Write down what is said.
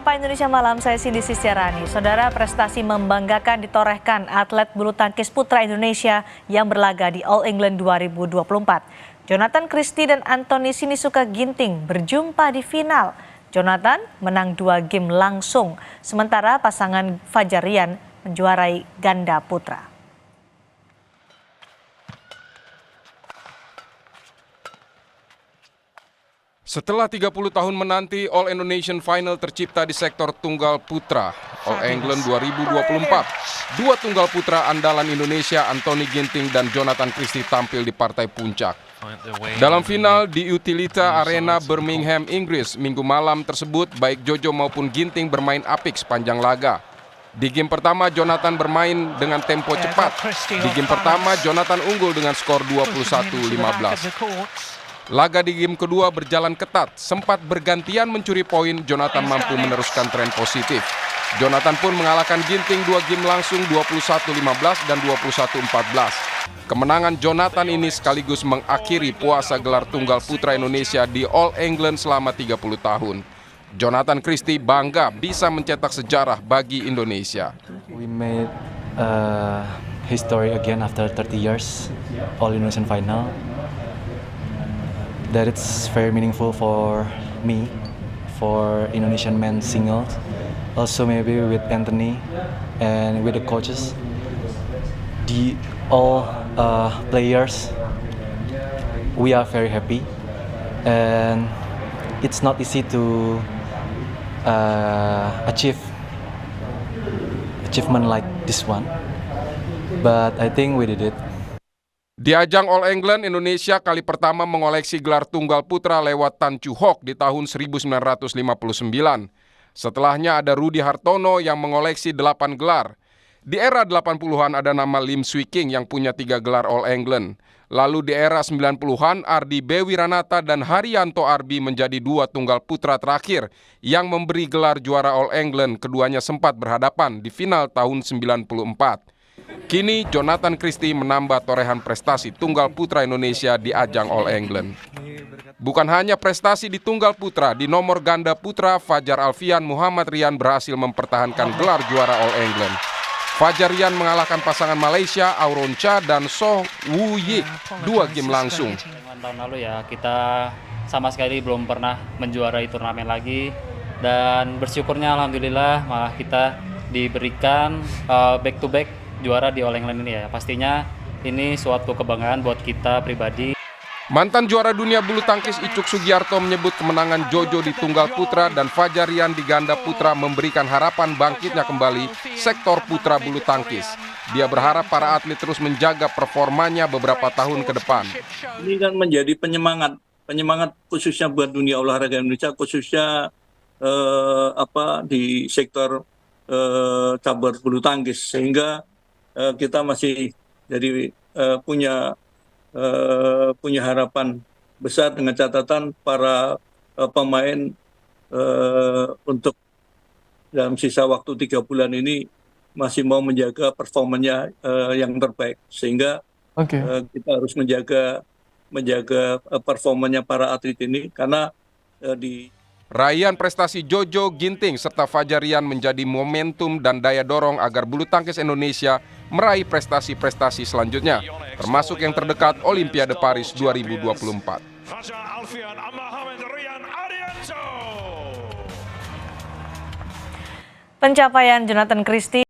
Pak Indonesia Malam, saya Cindy Sistiarani. Saudara, prestasi membanggakan ditorehkan atlet bulu tangkis putra Indonesia yang berlaga di All England 2024. Jonathan Christie dan Anthony Sinisuka Ginting berjumpa di final. Jonathan menang 2 game langsung, sementara pasangan Fajar Rian menjuarai ganda putra. Setelah 30 tahun menanti, All Indonesian Final tercipta di sektor tunggal putra All England 2024. 2 tunggal putra andalan Indonesia, Anthony Ginting dan Jonathan Christie, tampil di partai puncak. Dalam final di Utilita Arena Birmingham, Inggris, Minggu malam tersebut, baik Jojo maupun Ginting bermain apik sepanjang laga. Di game pertama, Jonathan bermain dengan tempo cepat. Di game pertama, Jonathan unggul dengan skor 21-15. Laga di game kedua berjalan ketat, sempat bergantian mencuri poin, Jonathan mampu meneruskan tren positif. Jonathan pun mengalahkan Ginting 2 game langsung 21-15 dan 21-14. Kemenangan Jonathan ini sekaligus mengakhiri puasa gelar tunggal putra Indonesia di All England selama 30 tahun. Jonathan Christie bangga bisa mencetak sejarah bagi Indonesia. We made history again after 30 years, All Indonesian Final. That it's very meaningful for me, for Indonesian men's singles, also maybe with Anthony and with the coaches, all players. We are very happy, and it's not easy to achievement like this one, but I think we did it. Di ajang All England, Indonesia kali pertama mengoleksi gelar tunggal putra lewat Tan Choo Hock di tahun 1959. Setelahnya ada Rudy Hartono yang mengoleksi 8 gelar. Di era 80-an ada nama Lim Swee King yang punya 3 gelar All England. Lalu di era 90-an, Ardi Bewiranata dan Haryanto Arbi menjadi 2 tunggal putra terakhir yang memberi gelar juara All England. Keduanya sempat berhadapan di final tahun 94. Kini Jonathan Christie menambah torehan prestasi tunggal putra Indonesia di ajang All England. Bukan hanya prestasi di tunggal putra, di nomor ganda putra, Fajar Alfian Muhammad Rian berhasil mempertahankan gelar juara All England. Fajar Rian mengalahkan pasangan Malaysia Auron Cha dan Soh Woo Yik 2 game langsung. Tahun lalu ya, kita sama sekali belum pernah menjuarai turnamen lagi, dan bersyukurnya alhamdulillah malah kita diberikan back to back juara di All England ini ya. Pastinya ini suatu kebanggaan buat kita pribadi. Mantan juara dunia bulu tangkis Icuk Sugiarto menyebut kemenangan Jojo di tunggal putra dan Fajar Rian di ganda putra memberikan harapan bangkitnya kembali sektor putra bulu tangkis. Dia berharap para atlet terus menjaga performanya beberapa tahun ke depan. Ini kan menjadi penyemangat khususnya buat dunia olahraga Indonesia, khususnya di sektor cabur bulu tangkis, sehingga kita masih jadi punya harapan besar dengan catatan para pemain untuk dalam sisa waktu 3 bulan ini masih mau menjaga performanya yang terbaik, sehingga kita harus menjaga performanya para atlet ini, karena raihan prestasi Jojo, Ginting, serta Fajar Rian menjadi momentum dan daya dorong agar bulu tangkis Indonesia meraih prestasi-prestasi selanjutnya, termasuk yang terdekat Olimpiade Paris 2024. Pencapaian Jonathan Christie